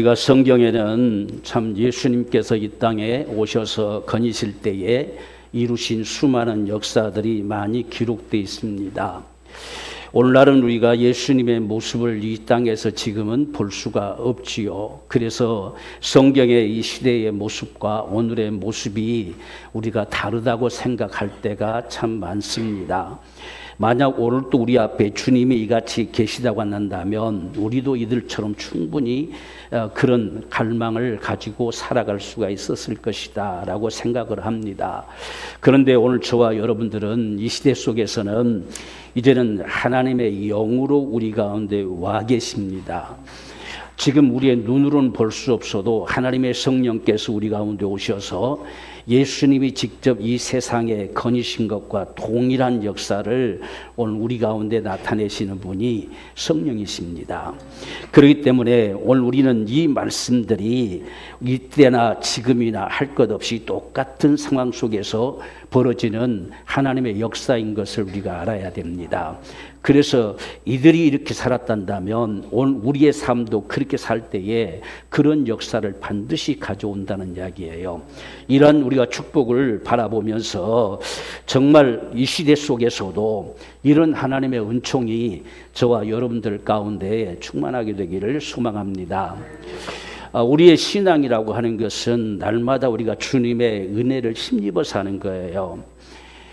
우리가 성경에는 참 예수님께서 이 땅에 오셔서 거니실 때에 이루신 수많은 역사들이 많이 기록되어 있습니다. 오늘날은 우리가 예수님의 모습을 이 땅에서 지금은 볼 수가 없지요. 그래서 성경의 이 시대의 모습과 오늘의 모습이 우리가 다르다고 생각할 때가 참 많습니다. 만약 오늘 또 우리 앞에 주님이 이같이 계시다고 한다면 우리도 이들처럼 충분히 그런 갈망을 가지고 살아갈 수가 있었을 것이다 라고 생각을 합니다. 그런데 오늘 저와 여러분들은 이 시대 속에서는 이제는 하나님의 영으로 우리 가운데 와 계십니다. 지금 우리의 눈으로는 볼 수 없어도 하나님의 성령께서 우리 가운데 오셔서 예수님이 직접 이 세상에 거니신 것과 동일한 역사를 오늘 우리 가운데 나타내시는 분이 성령이십니다. 그렇기 때문에 오늘 우리는 이 말씀들이 이때나 지금이나 할 것 없이 똑같은 상황 속에서 벌어지는 하나님의 역사인 것을 우리가 알아야 됩니다. 그래서 이들이 이렇게 살았단다면 오늘 우리의 삶도 그렇게 살 때에 그런 역사를 반드시 가져온다는 이야기예요. 이런 우리가 축복을 바라보면서 정말 이 시대 속에서도 이런 하나님의 은총이 저와 여러분들 가운데 충만하게 되기를 소망합니다. 우리의 신앙이라고 하는 것은 날마다 우리가 주님의 은혜를 힘입어 사는 거예요.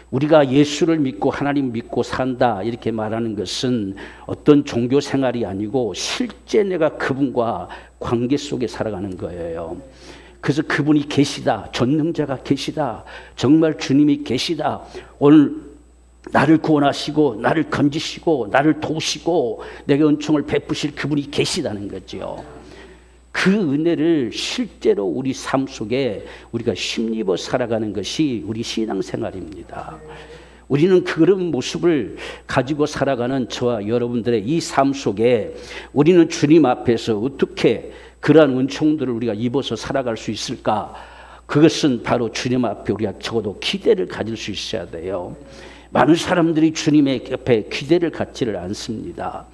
우리가 예수를 믿고 하나님 믿고 산다 이렇게 말하는 것은 어떤 종교 생활이 아니고 실제 내가 그분과 관계 속에 살아가는 거예요. 그래서 그분이 계시다, 전능자가 계시다, 정말 주님이 계시다, 오늘 나를 구원하시고 나를 건지시고 나를 도우시고 내게 은총을 베푸실 그분이 계시다는 거죠. 그 은혜를 실제로 우리 삶 속에 우리가 힘입어 살아가는 것이 우리 신앙생활입니다. 우리는 그런 모습을 가지고 살아가는 저와 여러분들의 이 삶 속에 우리는 주님 앞에서 어떻게 그러한 은총들을 우리가 입어서 살아갈 수 있을까? 그것은 바로 주님 앞에 우리가 적어도 기대를 가질 수 있어야 돼요. 많은 사람들이 주님의 옆에 기대를 갖지를 않습니다.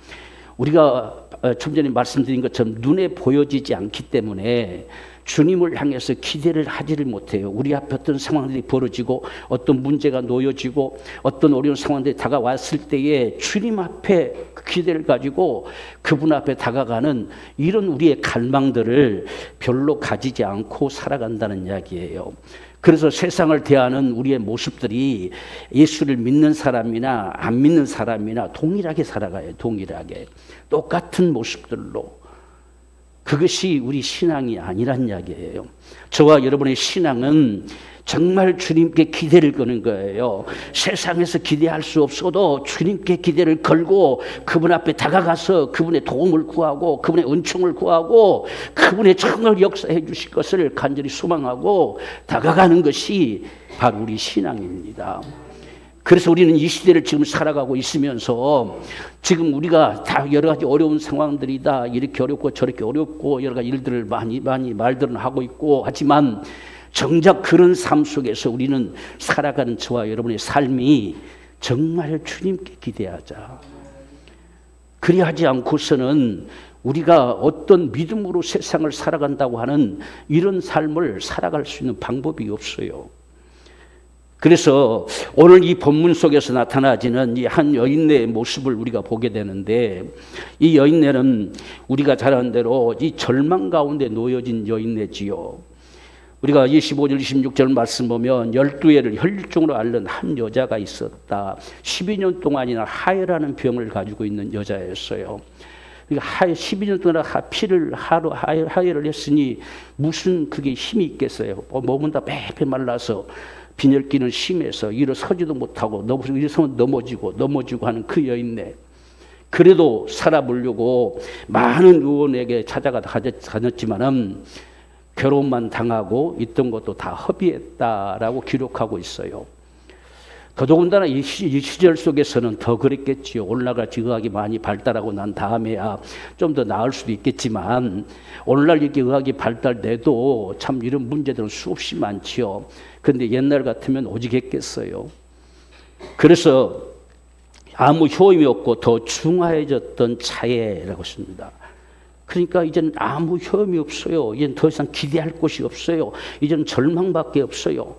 우리가 좀 전에 말씀드린 것처럼 눈에 보여지지 않기 때문에 주님을 향해서 기대를 하지를 못해요. 우리 앞에 어떤 상황들이 벌어지고 어떤 문제가 놓여지고 어떤 어려운 상황들이 다가왔을 때에 주님 앞에 기대를 가지고 그분 앞에 다가가는 이런 우리의 갈망들을 별로 가지지 않고 살아간다는 이야기예요. 그래서 세상을 대하는 우리의 모습들이 예수를 믿는 사람이나 안 믿는 사람이나 동일하게 살아가요. 동일하게. 똑같은 모습들로. 그것이 우리 신앙이 아니란 이야기예요. 저와 여러분의 신앙은 정말 주님께 기대를 거는 거예요. 세상에서 기대할 수 없어도 주님께 기대를 걸고 그분 앞에 다가가서 그분의 도움을 구하고 그분의 은총을 구하고 그분의 정말 역사해 주실 것을 간절히 소망하고 다가가는 것이 바로 우리 신앙입니다. 그래서 우리는 이 시대를 지금 살아가고 있으면서 지금 우리가 다 여러 가지 어려운 상황들이다. 이렇게 어렵고 저렇게 어렵고 여러 가지 일들을 많이 말들은 하고 있고 하지만 정작 그런 삶 속에서 우리는 살아가는 저와 여러분의 삶이 정말 주님께 기대하자. 그리하지 않고서는 우리가 어떤 믿음으로 세상을 살아간다고 하는 이런 삶을 살아갈 수 있는 방법이 없어요. 그래서 오늘 이 본문 속에서 나타나지는 이 한 여인네의 모습을 우리가 보게 되는데 이 여인네는 우리가 잘 아는 대로 이 절망 가운데 놓여진 여인네지요. 우리가 25절 26절 말씀 보면 12해를 혈류증으로 앓는 한 여자가 있었다. 12년 동안이나 하혈하는 병을 가지고 있는 여자였어요. 12년 동안 피를 하혈을 했으니 무슨 그게 힘이 있겠어요. 몸은 다 빼빼 말라서 빈혈기는 심해서 일어서지도 못하고 일어서면 넘어지고 하는 그 여인네. 그래도 살아보려고 많은 의원에게 다녔지만은 괴로움만 당하고 있던 것도 다 허비했다라고 기록하고 있어요. 더더군다나 이 시절 속에서는 더 그랬겠지요. 오늘날같이 의학이 많이 발달하고 난 다음에야 좀 더 나을 수도 있겠지만 오늘날 이렇게 의학이 발달돼도 참 이런 문제들은 수없이 많지요. 그런데 옛날 같으면 오직 했겠어요. 그래서 아무 효임이 없고 더 중화해졌던 차예라고 했습니다. 그러니까 이제는 아무 혐의 없어요. 이제는 더 이상 기대할 곳이 없어요. 이제는 절망밖에 없어요.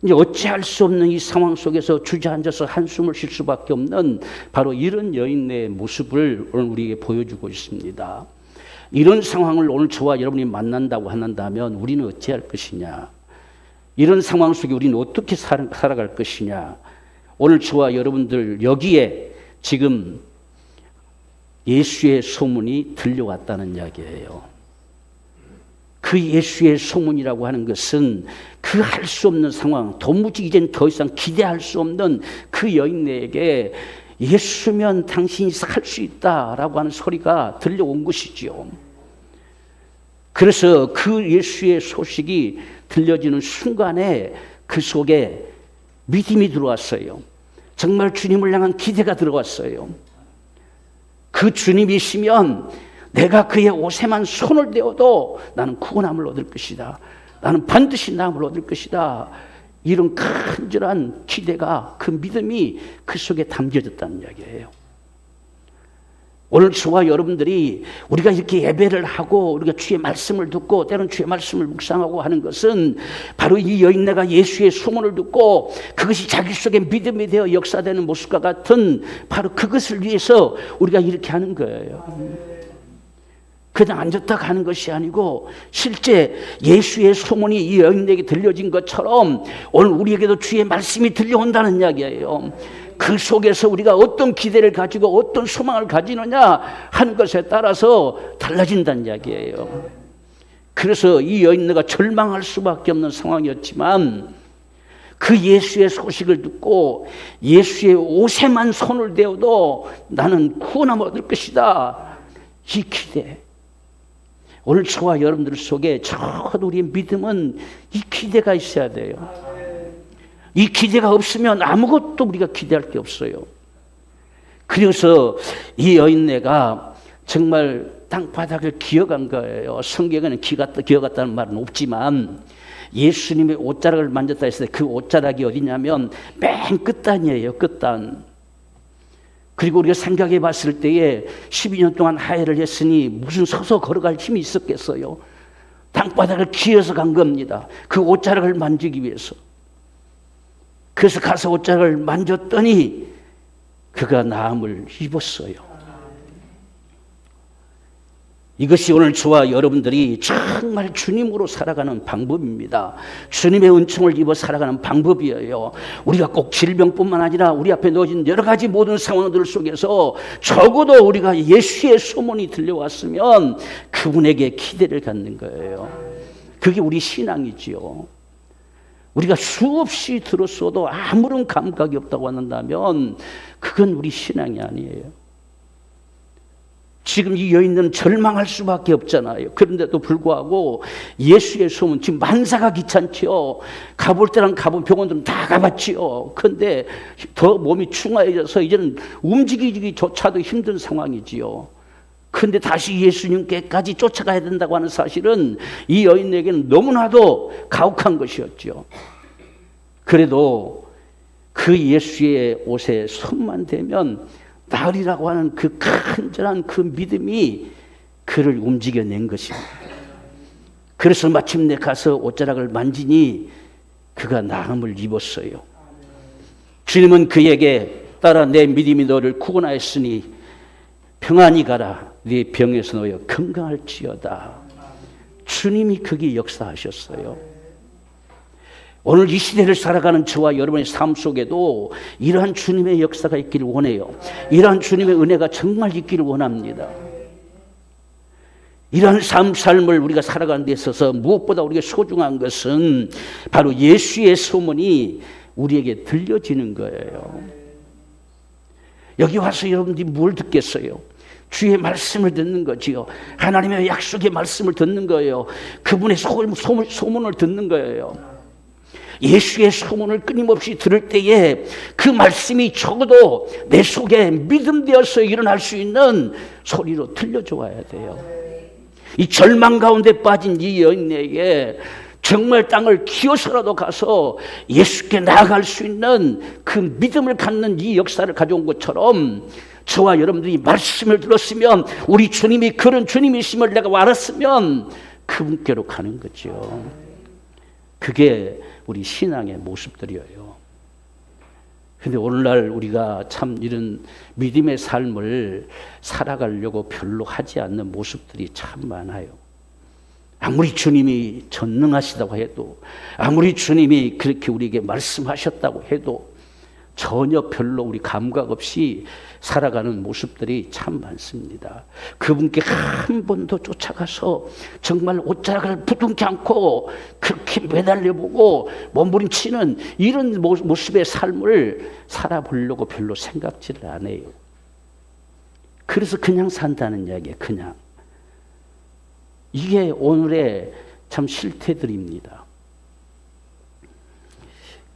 이제 어찌할 수 없는 이 상황 속에서 주저앉아서 한숨을 쉴 수밖에 없는 바로 이런 여인의 모습을 오늘 우리에게 보여주고 있습니다. 이런 상황을 오늘 저와 여러분이 만난다고 한다면 우리는 어찌할 것이냐? 이런 상황 속에 우리는 어떻게 살아갈 것이냐? 오늘 저와 여러분들 여기에 지금 예수의 소문이 들려왔다는 이야기예요. 그 예수의 소문이라고 하는 것은 그 할 수 없는 상황, 도무지 이젠 더 이상 기대할 수 없는 그 여인에게 예수면 당신이 살 수 있다라고 하는 소리가 들려온 것이지요. 그래서 그 예수의 소식이 들려지는 순간에 그 속에 믿음이 들어왔어요. 정말 주님을 향한 기대가 들어왔어요. 그 주님이시면 내가 그의 옷에만 손을 대어도 나는 구원함을 얻을 것이다. 나는 반드시 나음을 얻을 것이다. 이런 간절한 기대가, 그 믿음이 그 속에 담겨졌다는 이야기예요. 오늘 저와 여러분들이 우리가 이렇게 예배를 하고 우리가 주의 말씀을 듣고 때로는 주의 말씀을 묵상하고 하는 것은 바로 이 여인네가 예수의 소문을 듣고 그것이 자기 속에 믿음이 되어 역사되는 모습과 같은 바로 그것을 위해서 우리가 이렇게 하는 거예요. 그냥 앉았다 가는 것이 아니고 실제 예수의 소문이 이 여인에게 들려진 것처럼 오늘 우리에게도 주의 말씀이 들려온다는 이야기예요. 그 속에서 우리가 어떤 기대를 가지고 어떤 소망을 가지느냐 하는 것에 따라서 달라진다는 이야기예요. 그래서 이 여인네가 절망할 수밖에 없는 상황이었지만 그 예수의 소식을 듣고 예수의 옷에만 손을 대어도 나는 구원함을 얻을 것이다. 이 기대. 오늘 저와 여러분들 속에 적어도 우리의 믿음은 이 기대가 있어야 돼요. 이 기대가 없으면 아무것도 우리가 기대할 게 없어요. 그래서 이 여인네가 정말 땅바닥을 기어간 거예요. 성경에는 기어갔다는 말은 없지만 예수님의 옷자락을 만졌다 했을 때 그 옷자락이 어디냐면 맨 끝단이에요. 끝단. 그리고 우리가 생각해 봤을 때에 12년 동안 하야를 했으니 무슨 서서 걸어갈 힘이 있었겠어요. 땅바닥을 기어서 간 겁니다. 그 옷자락을 만지기 위해서. 그래서 가서 옷자락을 만졌더니 그가 나음을 입었어요. 이것이 오늘 저와 여러분들이 정말 주님으로 살아가는 방법입니다. 주님의 은총을 입어 살아가는 방법이에요. 우리가 꼭 질병뿐만 아니라 우리 앞에 놓여진 여러 가지 모든 상황들 속에서 적어도 우리가 예수의 소문이 들려왔으면 그분에게 기대를 갖는 거예요. 그게 우리 신앙이지요. 우리가 수없이 들었어도 아무런 감각이 없다고 한다면 그건 우리 신앙이 아니에요. 지금 이 여인은 절망할 수밖에 없잖아요. 그런데도 불구하고 예수의 소문, 지금 만사가 귀찮지요. 가볼 때랑 가본 병원들은 다 가봤지요. 그런데 더 몸이 충화해져서 이제는 움직이기조차도 힘든 상황이지요. 그런데 다시 예수님께까지 쫓아가야 된다고 하는 사실은 이 여인에게는 너무나도 가혹한 것이었죠. 그래도 그 예수의 옷에 손만 대면 나으리라고 하는 그 간절한 그 믿음이 그를 움직여낸 것입니다. 그래서 마침내 가서 옷자락을 만지니 그가 나음을 입었어요. 주님은 그에게 따라 내 믿음이 너를 구원하였으니 평안히 가라. 네 병에서 놓여 건강할지어다. 주님이 거기 역사하셨어요. 오늘 이 시대를 살아가는 저와 여러분의 삶 속에도 이러한 주님의 역사가 있기를 원해요. 이러한 주님의 은혜가 정말 있기를 원합니다. 이러한 삶을 우리가 살아가는 데 있어서 무엇보다 우리가 소중한 것은 바로 예수의 소문이 우리에게 들려지는 거예요. 여기 와서 여러분들이 뭘 듣겠어요? 주의 말씀을 듣는 거지요. 하나님의 약속의 말씀을 듣는 거예요. 그분의 소문을 듣는 거예요. 예수의 소문을 끊임없이 들을 때에 그 말씀이 적어도 내 속에 믿음되어서 일어날 수 있는 소리로 들려줘야 돼요. 이 절망 가운데 빠진 이 여인에게 정말 땅을 기어서라도 가서 예수께 나아갈 수 있는 그 믿음을 갖는 이 역사를 가져온 것처럼 저와 여러분들이 말씀을 들었으면, 우리 주님이 그런 주님이심을 내가 알았으면 그분께로 가는 거죠. 그게 우리 신앙의 모습들이에요. 근데 오늘날 우리가 참 이런 믿음의 삶을 살아가려고 별로 하지 않는 모습들이 참 많아요. 아무리 주님이 전능하시다고 해도, 아무리 주님이 그렇게 우리에게 말씀하셨다고 해도 전혀 별로 우리 감각 없이 살아가는 모습들이 참 많습니다. 그분께 한 번도 쫓아가서 정말 옷자락을 부둥지 않고 그렇게 매달려보고 몸부림치는 이런 모습의 삶을 살아보려고 별로 생각지를 안 해요. 그래서 그냥 산다는 이야기예요. 그냥. 이게 오늘의 참 실태들입니다.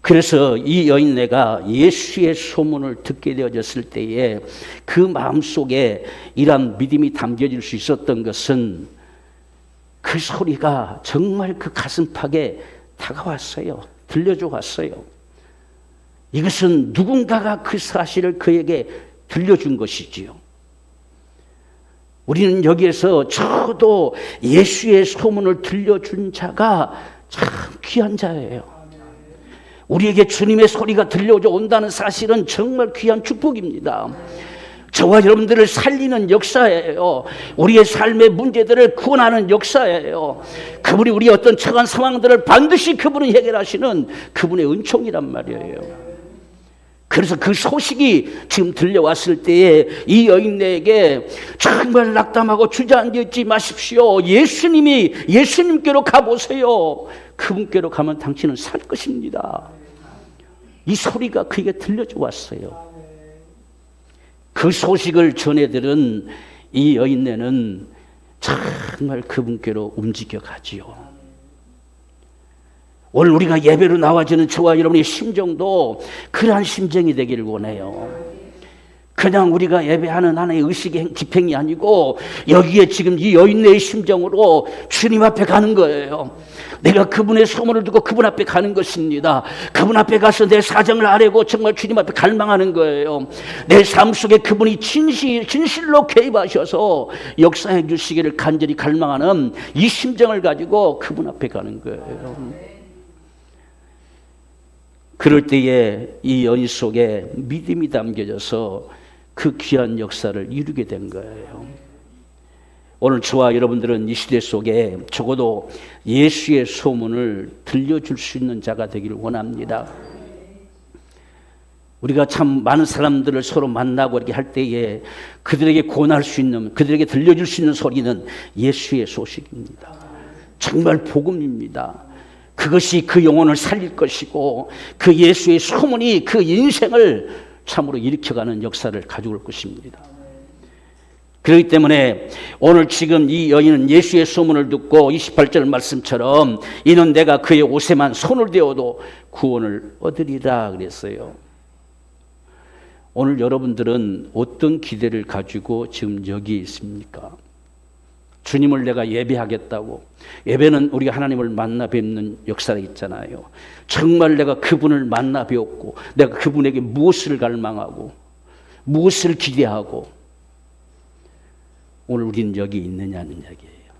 그래서 이 여인네가 예수의 소문을 듣게 되어졌을 때에 그 마음속에 이러한 믿음이 담겨질 수 있었던 것은, 그 소리가 정말 그 가슴팍에 다가왔어요. 들려줘 왔어요. 이것은 누군가가 그 사실을 그에게 들려준 것이지요. 우리는 여기에서 저도 예수의 소문을 들려준 자가 참 귀한 자예요. 우리에게 주님의 소리가 들려져 온다는 사실은 정말 귀한 축복입니다. 저와 여러분들을 살리는 역사예요. 우리의 삶의 문제들을 구원하는 역사예요. 그분이 우리의 어떤 처한 상황들을 반드시 그분이 해결하시는 그분의 은총이란 말이에요. 그래서 그 소식이 지금 들려왔을 때에 이 여인에게 정말 낙담하고 주저앉지 마십시오. 예수님께로 가보세요. 그분께로 가면 당신은 살 것입니다. 이 소리가 그에게 들려져 왔어요. 그 소식을 전해들은 이 여인네는 정말 그분께로 움직여 가지요. 오늘 우리가 예배로 나와주는 저와 여러분의 심정도 그러한 심정이 되기를 원해요. 그냥 우리가 예배하는 하나의 의식의 집행이 아니고, 여기에 지금 이 여인네의 심정으로 주님 앞에 가는 거예요. 내가 그분의 소문을 듣고 그분 앞에 가는 것입니다. 그분 앞에 가서 내 사정을 아뢰고 정말 주님 앞에 갈망하는 거예요. 내 삶 속에 그분이 진실로 개입하셔서 역사해 주시기를 간절히 갈망하는 이 심정을 가지고 그분 앞에 가는 거예요. 그럴 때에 이 여인 속에 믿음이 담겨져서 그 귀한 역사를 이루게 된 거예요. 오늘 저와 여러분들은 이 시대 속에 적어도 예수의 소문을 들려줄 수 있는 자가 되기를 원합니다. 우리가 참 많은 사람들을 서로 만나고 이렇게 할 때에 그들에게 권할 수 있는, 그들에게 들려줄 수 있는 소리는 예수의 소식입니다. 정말 복음입니다. 그것이 그 영혼을 살릴 것이고, 그 예수의 소문이 그 인생을 참으로 일으켜가는 역사를 가져올 것입니다. 그렇기 때문에 오늘 지금 이 여인은 예수의 소문을 듣고 28절 말씀처럼 이는 내가 그의 옷에만 손을 대어도 구원을 얻으리라 그랬어요. 오늘 여러분들은 어떤 기대를 가지고 지금 여기 있습니까? 주님을 내가 예배하겠다고. 예배는 우리가 하나님을 만나 뵙는 역사가 있잖아요. 정말 내가 그분을 만나 뵙고 내가 그분에게 무엇을 갈망하고 무엇을 기대하고 오늘 우리는 여기 있느냐는 이야기예요.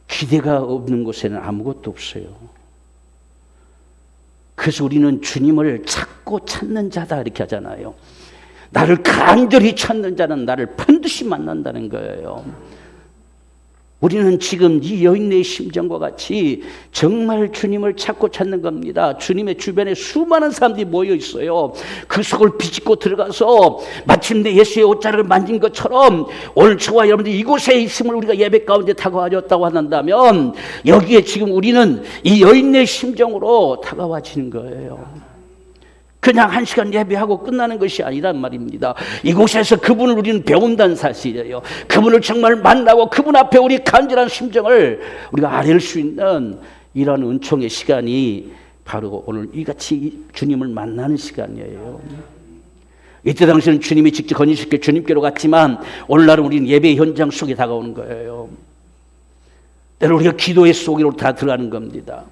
기대가 없는 곳에는 아무것도 없어요. 그래서 우리는 주님을 찾고 찾는 자다 이렇게 하잖아요. 나를 간절히 찾는 자는 나를 반드시 만난다는 거예요. 우리는 지금 이 여인의 심정과 같이 정말 주님을 찾고 찾는 겁니다. 주님의 주변에 수많은 사람들이 모여 있어요. 그 속을 비집고 들어가서 마침내 예수의 옷자락을 만진 것처럼 오늘 저와 여러분들이 이곳에 있음을 우리가 예배 가운데 다가와줬다고 한다면 여기에 지금 우리는 이 여인의 심정으로 다가와지는 거예요. 그냥 1시간 예배하고 끝나는 것이 아니란 말입니다. 이곳에서 그분을 우리는 배운다는 사실이에요. 그분을 정말 만나고 그분 앞에 우리 간절한 심정을 우리가 아뢰 수 있는 이런 은총의 시간이 바로 오늘 이같이 주님을 만나는 시간이에요. 이때 당시에는 주님이 직접 건의시켜 주님께로 갔지만 오늘날은 우리는 예배 현장 속에 다가오는 거예요. 때로 우리가 기도의 속으로 다 들어가는 겁니다.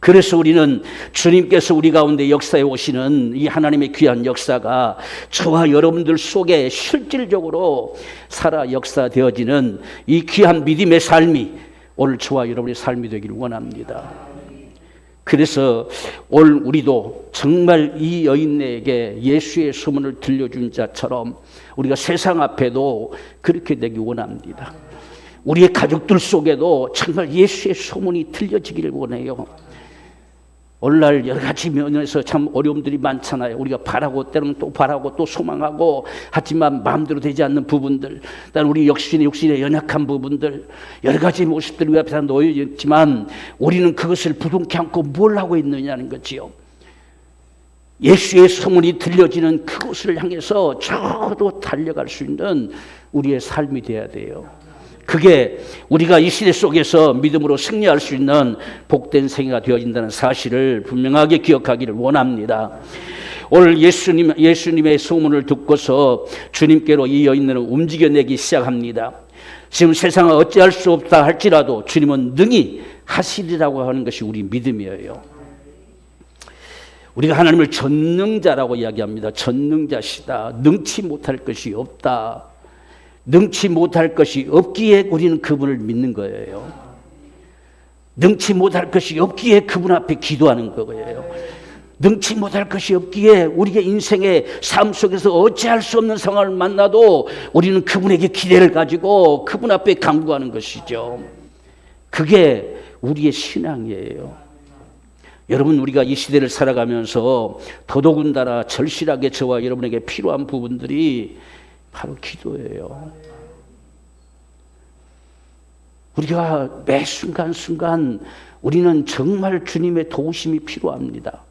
그래서 우리는 주님께서 우리 가운데 역사해 오시는 이 하나님의 귀한 역사가 저와 여러분들 속에 실질적으로 살아 역사되어지는 이 귀한 믿음의 삶이 오늘 저와 여러분의 삶이 되기를 원합니다. 그래서 오늘 우리도 정말 이 여인에게 예수의 소문을 들려준 자처럼 우리가 세상 앞에도 그렇게 되기 원합니다. 우리의 가족들 속에도 정말 예수의 소문이 들려지기를 원해요. 오늘날 여러 가지 면에서 참 어려움들이 많잖아요. 우리가 바라고 때로는 또 바라고 또 소망하고 하지만 마음대로 되지 않는 부분들, 우리 육신의 연약한 부분들, 여러 가지 모습들이 우리 앞에 다 놓여 있지만 우리는 그것을 부둥켜 안고 뭘 하고 있느냐는 거지요. 예수의 소문이 들려지는 그곳을 향해서 저도 달려갈 수 있는 우리의 삶이 돼야 돼요. 그게 우리가 이 시대 속에서 믿음으로 승리할 수 있는 복된 생애가 되어진다는 사실을 분명하게 기억하기를 원합니다. 오늘 예수님의 소문을 듣고서 주님께로 이 여인들은 움직여내기 시작합니다. 지금 세상은 어찌할 수 없다 할지라도 주님은 능히 하시리라고 하는 것이 우리 믿음이에요. 우리가 하나님을 전능자라고 이야기합니다. 전능자시다. 능치 못할 것이 없다. 능치 못할 것이 없기에 우리는 그분을 믿는 거예요. 능치 못할 것이 없기에 그분 앞에 기도하는 거예요. 능치 못할 것이 없기에 우리의 인생의 삶 속에서 어찌할 수 없는 상황을 만나도 우리는 그분에게 기대를 가지고 그분 앞에 간구하는 것이죠. 그게 우리의 신앙이에요. 여러분, 우리가 이 시대를 살아가면서 더더군다나 절실하게 저와 여러분에게 필요한 부분들이 바로 기도예요. 우리가 매 순간순간 우리는 정말 주님의 도우심이 필요합니다.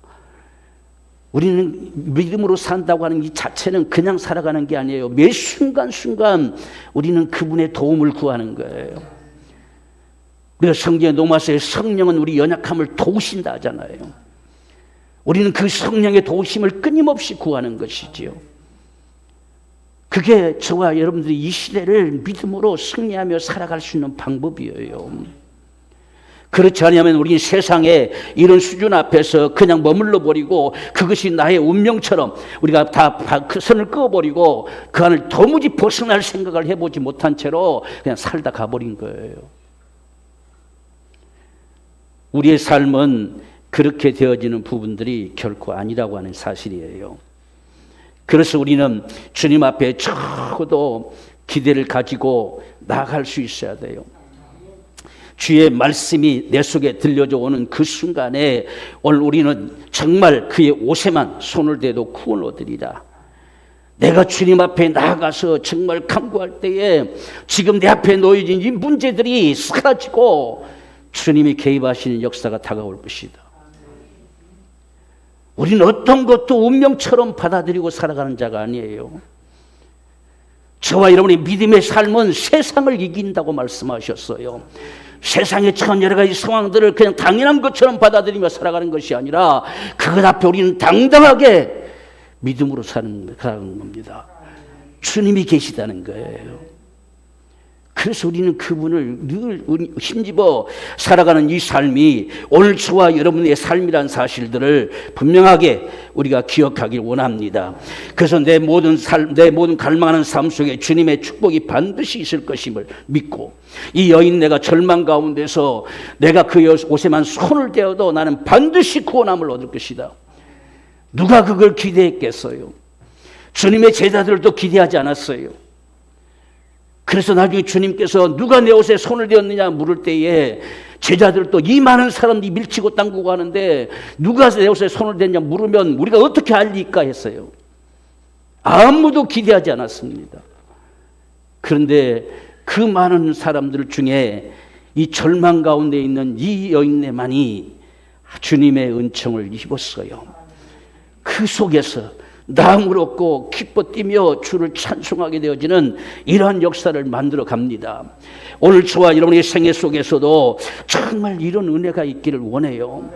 우리는 믿음으로 산다고 하는 이 자체는 그냥 살아가는 게 아니에요. 매 순간순간 우리는 그분의 도움을 구하는 거예요. 우리가 성경에 로마서에 성령은 우리 연약함을 도우신다 하잖아요. 우리는 그 성령의 도우심을 끊임없이 구하는 것이지요. 그게 저와 여러분들이 이 시대를 믿음으로 승리하며 살아갈 수 있는 방법이에요. 그렇지 않으면 우리 세상에 이런 수준 앞에서 그냥 머물러 버리고 그것이 나의 운명처럼 우리가 다 그 선을 그어버리고 그 안을 도무지 벗어날 생각을 해보지 못한 채로 그냥 살다 가버린 거예요. 우리의 삶은 그렇게 되어지는 부분들이 결코 아니라고 하는 사실이에요. 그래서 우리는 주님 앞에 적어도 기대를 가지고 나아갈 수 있어야 돼요. 주의 말씀이 내 속에 들려져 오는 그 순간에 오늘 우리는 정말 그의 옷에만 손을 대도 구원을 얻으리라. 내가 주님 앞에 나아가서 정말 간구할 때에 지금 내 앞에 놓여진 이 문제들이 사라지고 주님이 개입하시는 역사가 다가올 것이다. 우리는 어떤 것도 운명처럼 받아들이고 살아가는 자가 아니에요. 저와 여러분의 믿음의 삶은 세상을 이긴다고 말씀하셨어요. 세상에 처한 여러 가지 상황들을 그냥 당연한 것처럼 받아들이며 살아가는 것이 아니라 그것 앞에 우리는 당당하게 믿음으로 살아가는 겁니다. 주님이 계시다는 거예요. 그래서 우리는 그분을 늘 힘입어 살아가는 이 삶이 오늘 저와 여러분의 삶이란 사실들을 분명하게 우리가 기억하길 원합니다. 그래서 내 모든 갈망하는 삶 속에 주님의 축복이 반드시 있을 것임을 믿고 이 여인네가 절망 가운데서 내가 그 옷에만 손을 대어도 나는 반드시 구원함을 얻을 것이다. 누가 그걸 기대했겠어요? 주님의 제자들도 기대하지 않았어요. 그래서 나중에 주님께서 누가 내 옷에 손을 대었느냐 물을 때에 제자들도 이 많은 사람들이 밀치고 당기고 하는데 누가 내 옷에 손을 댔냐 물으면 우리가 어떻게 알리까 했어요. 아무도 기대하지 않았습니다. 그런데 그 많은 사람들 중에 이 절망 가운데 있는 이 여인네만이 주님의 은총을 입었어요. 그 속에서 나음을 얻고 기뻐 뛰며 주를 찬송하게 되어지는 이러한 역사를 만들어 갑니다. 오늘 저와 여러분의 생애 속에서도 정말 이런 은혜가 있기를 원해요.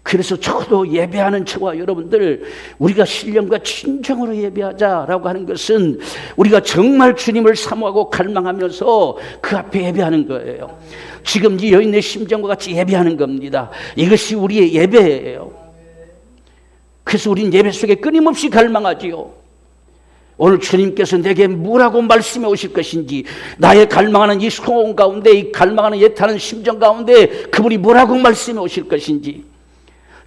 그래서 저도 예배하는 저와 여러분들, 우리가 신령과 진정으로 예배하자라고 하는 것은 우리가 정말 주님을 사모하고 갈망하면서 그 앞에 예배하는 거예요. 지금 이 여인의 심정과 같이 예배하는 겁니다. 이것이 우리의 예배예요. 그래서 우린 예배 속에 끊임없이 갈망하지요. 오늘 주님께서 내게 뭐라고 말씀해 오실 것인지, 나의 갈망하는 이 소원 가운데, 이 갈망하는 예타는 심정 가운데 그분이 뭐라고 말씀해 오실 것인지,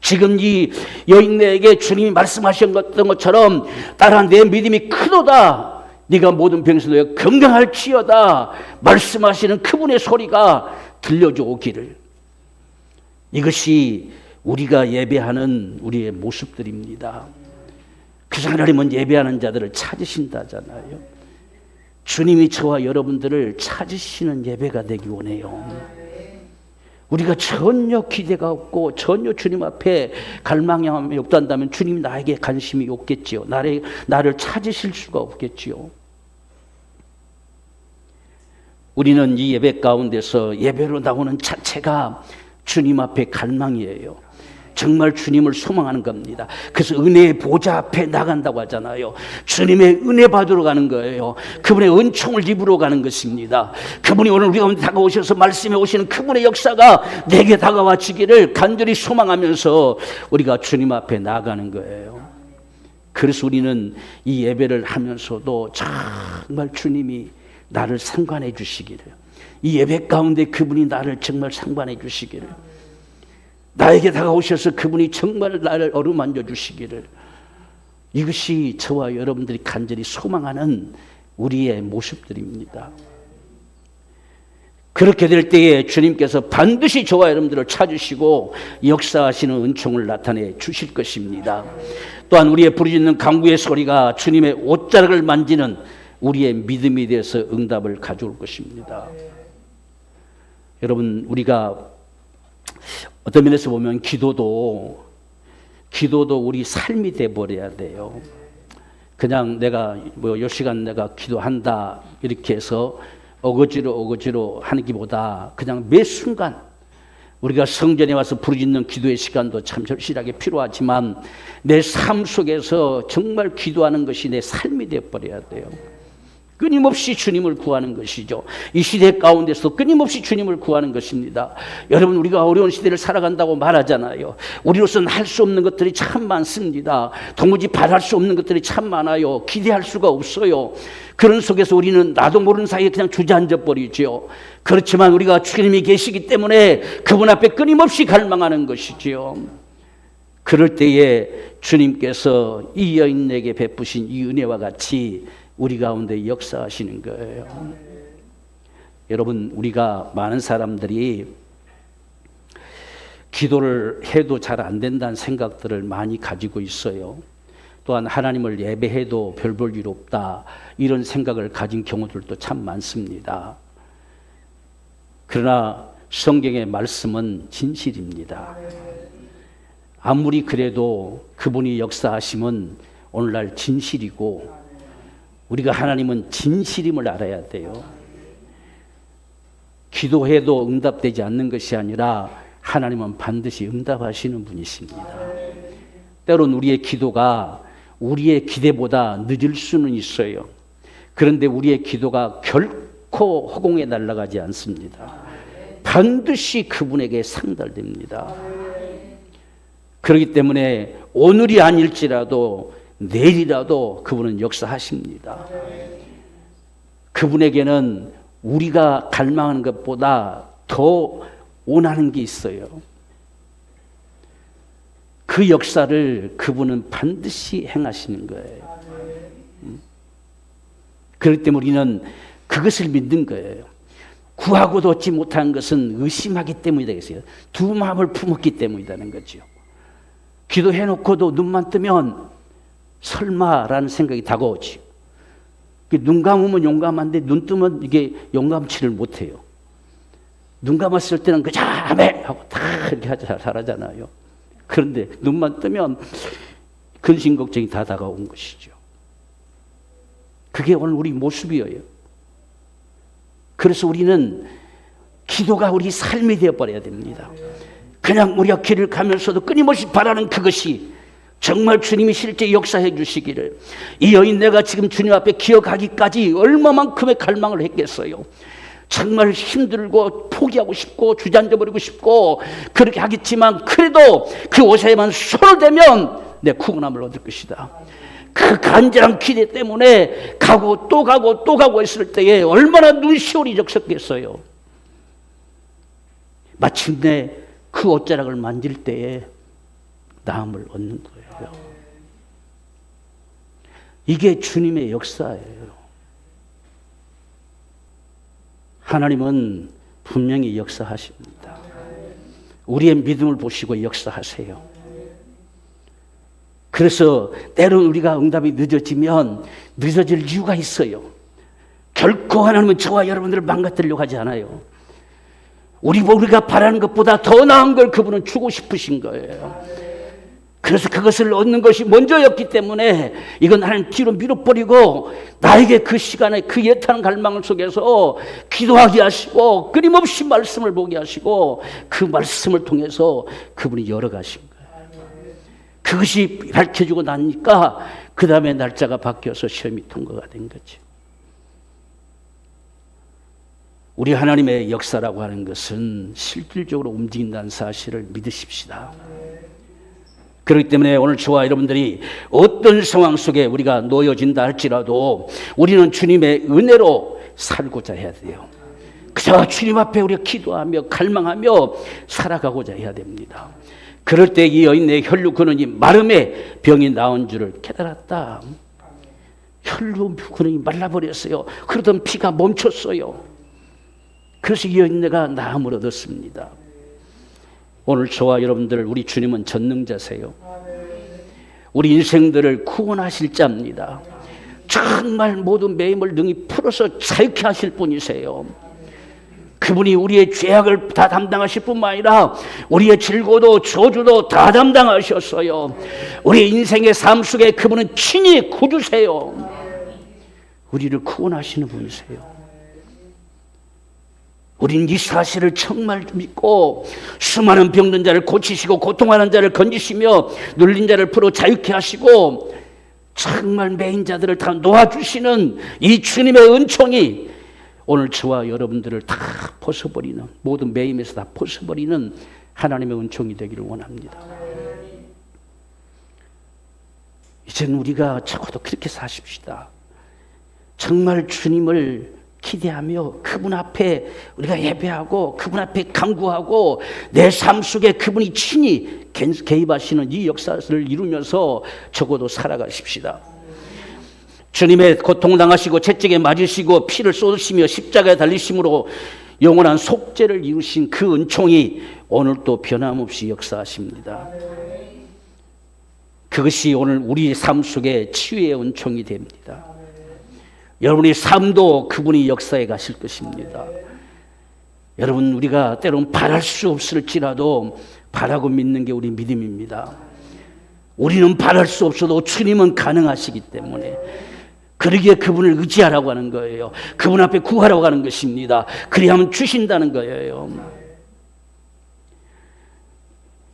지금 이 여인에게 주님이 말씀하셨던 것처럼 딸아 내 믿음이 크도다, 네가 모든 병에서 너희가 건강할지어다 말씀하시는 그분의 소리가 들려져 오기를. 이것이 우리가 예배하는 우리의 모습들입니다. 그래서 하나님은 예배하는 자들을 찾으신다잖아요. 주님이 저와 여러분들을 찾으시는 예배가 되기 원해요. 우리가 전혀 기대가 없고 전혀 주님 앞에 갈망이 없단다면 주님이 나에게 관심이 없겠지요. 나를 찾으실 수가 없겠지요. 우리는 이 예배 가운데서 예배로 나오는 자체가 주님 앞에 갈망이에요. 정말 주님을 소망하는 겁니다. 그래서 은혜의 보좌 앞에 나간다고 하잖아요. 주님의 은혜 받으러 가는 거예요. 그분의 은총을 입으러 가는 것입니다. 그분이 오늘 우리 가운데 다가오셔서 말씀해 오시는 그분의 역사가 내게 다가와 주기를 간절히 소망하면서 우리가 주님 앞에 나가는 거예요. 그래서 우리는 이 예배를 하면서도 정말 주님이 나를 상관해 주시기를, 이 예배 가운데 그분이 나를 정말 상관해 주시기를, 나에게 다가오셔서 그분이 정말 나를 어루만져 주시기를, 이것이 저와 여러분들이 간절히 소망하는 우리의 모습들입니다. 그렇게 될 때에 주님께서 반드시 저와 여러분들을 찾으시고 역사하시는 은총을 나타내 주실 것입니다. 또한 우리의 부르짖는 간구의 소리가 주님의 옷자락을 만지는 우리의 믿음에 대해서 응답을 가져올 것입니다. 여러분, 우리가 어떤 면에서 보면 기도도 우리 삶이 돼버려야 돼요. 그냥 내가 요 시간 내가 기도한다 이렇게 해서 어거지로 하는 것보다 그냥 매 순간, 우리가 성전에 와서 부르짖는 기도의 시간도 참 절실하게 필요하지만 내 삶 속에서 정말 기도하는 것이 내 삶이 돼버려야 돼요. 끊임없이 주님을 구하는 것이죠. 이 시대 가운데서 끊임없이 주님을 구하는 것입니다. 여러분, 우리가 어려운 시대를 살아간다고 말하잖아요. 우리로서는 할 수 없는 것들이 참 많습니다. 도무지 바랄 수 없는 것들이 참 많아요. 기대할 수가 없어요. 그런 속에서 우리는 나도 모르는 사이에 그냥 주저앉아 버리죠. 그렇지만 우리가 주님이 계시기 때문에 그분 앞에 끊임없이 갈망하는 것이지요. 그럴 때에 주님께서 이 여인에게 베푸신 이 은혜와 같이 우리 가운데 역사하시는 거예요. 여러분, 우리가 많은 사람들이 기도를 해도 잘 안 된다는 생각들을 많이 가지고 있어요. 또한 하나님을 예배해도 별 볼 일 없다, 이런 생각을 가진 경우들도 참 많습니다. 그러나 성경의 말씀은 진실입니다. 아무리 그래도 그분이 역사하심은 오늘날 진실이고, 우리가 하나님은 진실임을 알아야 돼요. 기도해도 응답되지 않는 것이 아니라 하나님은 반드시 응답하시는 분이십니다. 때론 우리의 기도가 우리의 기대보다 늦을 수는 있어요. 그런데 우리의 기도가 결코 허공에 날아가지 않습니다. 반드시 그분에게 상달됩니다. 그렇기 때문에 오늘이 아닐지라도 내일이라도 그분은 역사하십니다. 그분에게는 우리가 갈망하는 것보다 더 원하는 게 있어요. 그 역사를 그분은 반드시 행하시는 거예요. 그렇기 때문에 우리는 그것을 믿는 거예요. 구하고도 얻지 못한 것은 의심하기 때문이다 했어요. 두 마음을 품었기 때문이라는 거죠. 기도해놓고도 눈만 뜨면 설마라는 생각이 다가오지. 눈 감으면 용감한데 눈 뜨면 이게 용감치를 못해요. 눈 감았을 때는 그저 아멘 하고 다 이렇게 잘하잖아요. 그런데 눈만 뜨면 근심 걱정이 다 다가온 것이죠. 그게 오늘 우리 모습이에요. 그래서 우리는 기도가 우리 삶이 되어버려야 됩니다. 그냥 우리가 길을 가면서도 끊임없이 바라는 그것이 정말 주님이 실제 역사해 주시기를, 이 여인네가 지금 주님 앞에 기어가기까지 얼마만큼의 갈망을 했겠어요. 정말 힘들고 포기하고 싶고 주저앉아버리고 싶고 그렇게 하겠지만, 그래도 그 옷에만 손을 대면 내 구원함을 얻을 것이다. 그 간절한 기대 때문에 가고 또 가고 또 가고 했을 때에 얼마나 눈시울이 적셨겠어요. 마침내 그 옷자락을 만질 때에 나음을 얻는 거예요. 이게 주님의 역사예요. 하나님은 분명히 역사하십니다. 우리의 믿음을 보시고 역사하세요. 그래서 때론 우리가 응답이 늦어지면 늦어질 이유가 있어요. 결코 하나님은 저와 여러분들을 망가뜨리려고 하지 않아요. 우리가 바라는 것보다 더 나은 걸 그분은 주고 싶으신 거예요. 그래서 그것을 얻는 것이 먼저였기 때문에 이건 하나님 뒤로 밀어버리고 나에게 그 시간에 그 예타는 갈망을 속에서 기도하게 하시고 끊임없이 말씀을 보게 하시고 그 말씀을 통해서 그분이 열어가신 거예요. 그것이 밝혀지고 나니까 그 다음에 날짜가 바뀌어서 시험이 통과가 된 거죠. 우리 하나님의 역사라고 하는 것은 실질적으로 움직인다는 사실을 믿으십시다. 그렇기 때문에 오늘 저와 여러분들이 어떤 상황 속에 우리가 놓여진다 할지라도 우리는 주님의 은혜로 살고자 해야 돼요. 그저 주님 앞에 우리가 기도하며 갈망하며 살아가고자 해야 됩니다. 그럴 때 이 여인의 혈류 근원이 마름에 병이 나온 줄을 깨달았다. 혈류 근원이 말라버렸어요. 그러던 피가 멈췄어요. 그래서 이 여인네가 나음을 얻었습니다. 오늘 저와 여러분들, 우리 주님은 전능자세요. 우리 인생들을 구원하실 자입니다. 정말 모든 매임을 능히 풀어서 자유케 하실 분이세요. 그분이 우리의 죄악을 다 담당하실 뿐만 아니라 우리의 질고도 저주도 다 담당하셨어요. 우리 인생의 삶 속에 그분은 친히 구주세요. 우리를 구원하시는 분이세요. 우린 이 사실을 정말 믿고 수많은 병든 자를 고치시고 고통하는 자를 건지시며 눌린 자를 풀어 자유케 하시고 정말 매인 자들을 다 놓아주시는 이 주님의 은총이 오늘 저와 여러분들을 다 벗어버리는, 모든 매임에서 다 벗어버리는 하나님의 은총이 되기를 원합니다. 이제는 우리가 적어도 그렇게 사십시다. 정말 주님을 기대하며 그분 앞에 우리가 예배하고 그분 앞에 간구하고 내 삶 속에 그분이 친히 개입하시는 이 역사를 이루면서 적어도 살아가십시다. 주님의 고통당하시고 채찍에 맞으시고 피를 쏟으시며 십자가에 달리심으로 영원한 속죄를 이루신 그 은총이 오늘도 변함없이 역사하십니다. 그것이 오늘 우리 삶 속에 치유의 은총이 됩니다. 여러분의 삶도 그분이 역사해 가실 것입니다. 여러분, 우리가 때론 바랄 수 없을지라도 바라고 믿는 게 우리 믿음입니다. 우리는 바랄 수 없어도 주님은 가능하시기 때문에 그러기에 그분을 의지하라고 하는 거예요. 그분 앞에 구하라고 하는 것입니다. 그리하면 주신다는 거예요.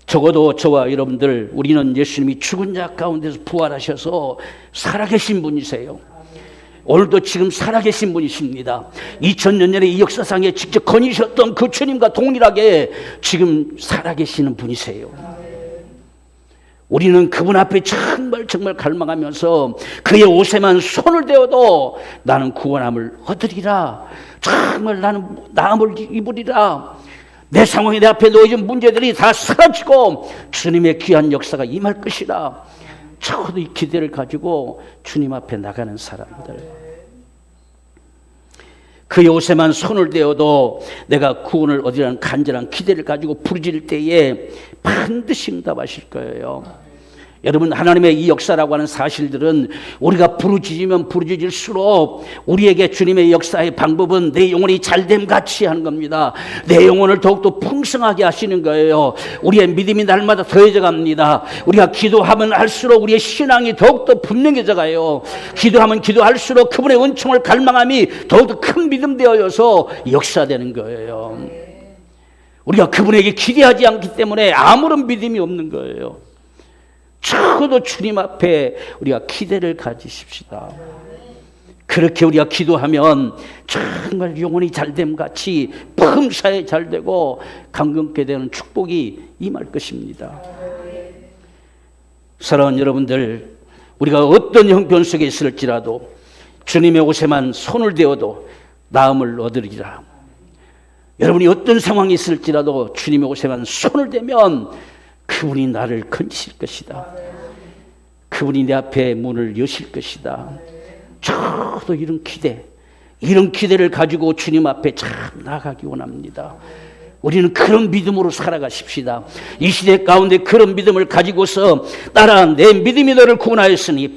적어도 저와 여러분들, 우리는 예수님이 죽은 자 가운데서 부활하셔서 살아계신 분이세요. 오늘도 지금 살아계신 분이십니다. 2000년 전에 이 역사상에 직접 거니셨던 그 주님과 동일하게 지금 살아계시는 분이세요. 우리는 그분 앞에 정말 갈망하면서 그의 옷에만 손을 대어도 나는 구원함을 얻으리라, 정말 나는 나음을 입으리라, 내 상황이 내 앞에 놓여진 문제들이 다 사라지고 주님의 귀한 역사가 임할 것이라, 적어도 이 기대를 가지고 주님 앞에 나가는 사람들, 그의 옷에만 손을 대어도 내가 구원을 얻으라는 간절한 기대를 가지고 부르짖을 때에 반드시 응답하실 거예요. 여러분, 하나님의 이 역사라고 하는 사실들은 우리가 부르짖으면 부르짖을수록 우리에게 주님의 역사의 방법은 내 영혼이 잘됨 같이 하는 겁니다. 내 영혼을 더욱더 풍성하게 하시는 거예요. 우리의 믿음이 날마다 더해져 갑니다. 우리가 기도하면 할수록 우리의 신앙이 더욱더 분명해져 가요. 기도하면 기도할수록 그분의 은총을 갈망함이 더욱더 큰 믿음 되어서 역사되는 거예요. 우리가 그분에게 기대하지 않기 때문에 아무런 믿음이 없는 거예요. 적어도 주님 앞에 우리가 기대를 가지십시다. 그렇게 우리가 기도하면 정말 영혼이 잘됨 같이 범사에 잘되고 강건케 되는 축복이 임할 것입니다. 사랑하는 여러분들, 우리가 어떤 형편 속에 있을지라도 주님의 옷에만 손을 대어도 나음을 얻으리라. 여러분이 어떤 상황이 있을지라도 주님의 옷에만 손을 대면 그분이 나를 건지실 것이다. 그분이 내 앞에 문을 여실 것이다. 저도 이런 기대를 가지고 주님 앞에 참 나가기 원합니다. 우리는 그런 믿음으로 살아가십시다. 이 시대 가운데 그런 믿음을 가지고서 따라 내 믿음이 너를 구원하였으니